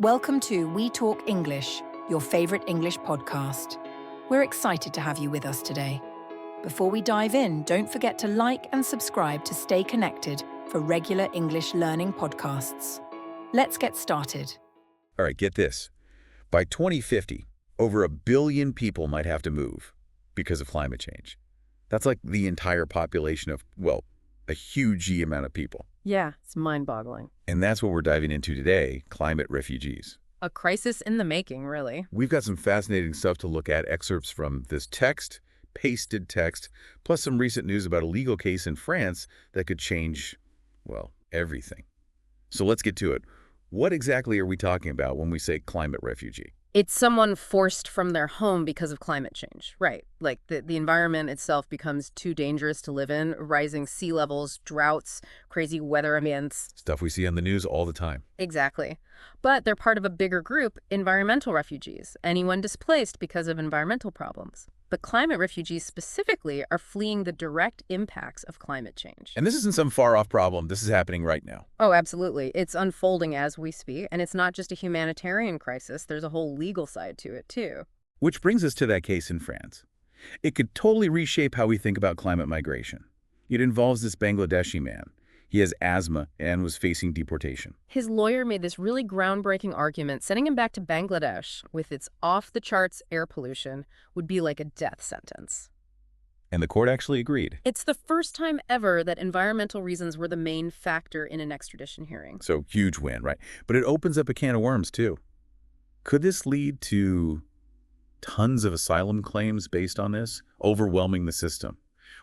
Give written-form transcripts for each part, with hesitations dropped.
Welcome to We Talk English, your favorite English podcast. We're excited to have you with us today. Before we dive in, don't forget to like and subscribe to stay connected for regular English learning podcasts. Let's get started. All right, get this. By 2050, over 1 billion people might have to move because of climate change. That's like the entire population of, well, a huge amount of people. Yeah, it's mind-boggling. And that's what we're diving into today, climate refugees. A crisis in the making, really. We've got some fascinating stuff to look at, excerpts from this text, pasted text, plus some recent news about a legal case in France that could change, well, everything. So let's get to it. What exactly are we talking about when we say climate refugee? It's someone forced from their home because of climate change, right? Like the environment itself becomes too dangerous to live in, rising sea levels, droughts, crazy weather events. Stuff we see on the news all the time. Exactly. But they're part of a bigger group, environmental refugees, anyone displaced because of environmental problems. But climate refugees specifically are fleeing the direct impacts of climate change. And this isn't some far-off problem. This is happening right now. Oh, absolutely. It's unfolding as we speak, and it's not just a humanitarian crisis. There's a whole legal side to it, too. Which brings us to that case in France. It could totally reshape how we think about climate migration. It involves this Bangladeshi man. He has asthma and was facing deportation. His lawyer made this really groundbreaking argument, sending him back to Bangladesh with its off-the-charts air pollution would be like a death sentence. And the court actually agreed. It's the first time ever that environmental reasons were the main factor in an extradition hearing. So huge win, right? But it opens up a can of worms, too. Could this lead to tons of asylum claims based on this, overwhelming the system?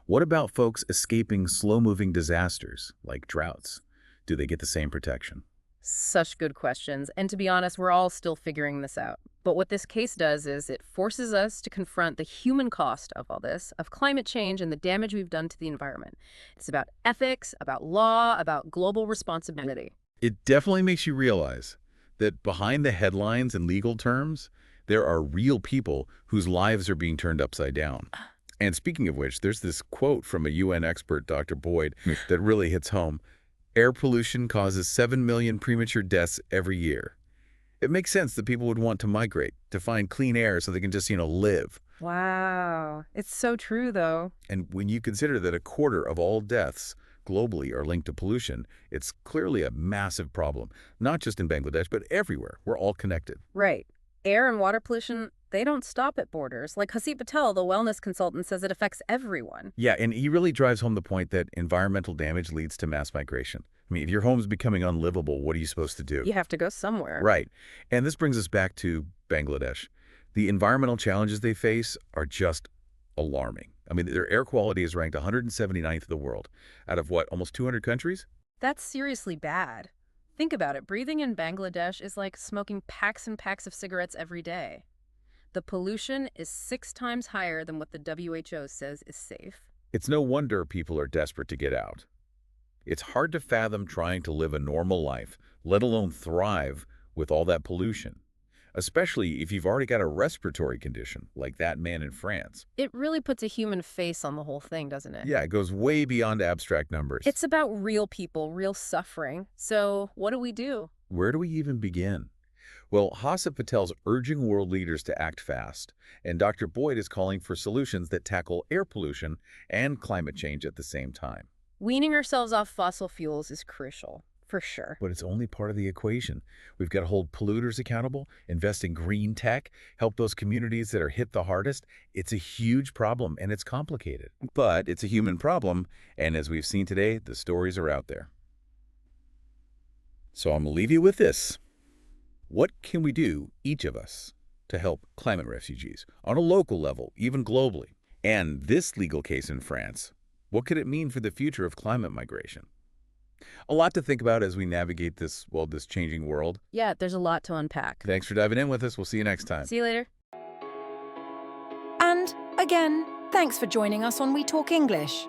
What about folks escaping slow-moving disasters like droughts? Do they get the same protection? Such good questions. And to be honest, we're all still figuring this out. But what this case does is it forces us to confront the human cost of all this, of climate change and the damage we've done to the environment. It's about ethics, about law, about global responsibility. It definitely makes you realize that behind the headlines and legal terms, there are real people whose lives are being turned upside down. And speaking of which, there's this quote from a UN expert, Dr. Boyd, that really hits home. Air pollution causes 7 million premature deaths every year. It makes sense that people would want to migrate, to find clean air so they can just, live. Wow. It's so true, though. And when you consider that 1/4 of all deaths globally are linked to pollution, it's clearly a massive problem, not just in Bangladesh, but everywhere. We're all connected. Right. Air and water pollution, they don't stop at borders. Like Hasib Patel, the wellness consultant, says it affects everyone. Yeah, and he really drives home the point that environmental damage leads to mass migration. I mean, if your home's becoming unlivable, what are you supposed to do? You have to go somewhere. Right. And this brings us back to Bangladesh. The environmental challenges they face are just alarming. I mean, their air quality is ranked 179th in the world out of, almost 200 countries? That's seriously bad. Think about it. Breathing in Bangladesh is like smoking packs and packs of cigarettes every day. The pollution is 6 times higher than what the WHO says is safe. It's no wonder people are desperate to get out. It's hard to fathom trying to live a normal life, let alone thrive with all that pollution, especially if you've already got a respiratory condition like that man in France. It really puts a human face on the whole thing, doesn't it? Yeah, it goes way beyond abstract numbers. It's about real people, real suffering. So what do? Where do we even begin? Well, Hasib Patel's urging world leaders to act fast, and Dr. Boyd is calling for solutions that tackle air pollution and climate change at the same time. Weaning ourselves off fossil fuels is crucial, for sure. But it's only part of the equation. We've got to hold polluters accountable, invest in green tech, help those communities that are hit the hardest. It's a huge problem, and it's complicated. But it's a human problem, and as we've seen today, the stories are out there. So I'm going to leave you with this. What can we do, each of us, to help climate refugees on a local level, even globally? And this legal case in France, what could it mean for the future of climate migration? A lot to think about as we navigate this changing world. Yeah, there's a lot to unpack. Thanks for diving in with us. We'll see you next time. See you later. And again, thanks for joining us on We Talk English.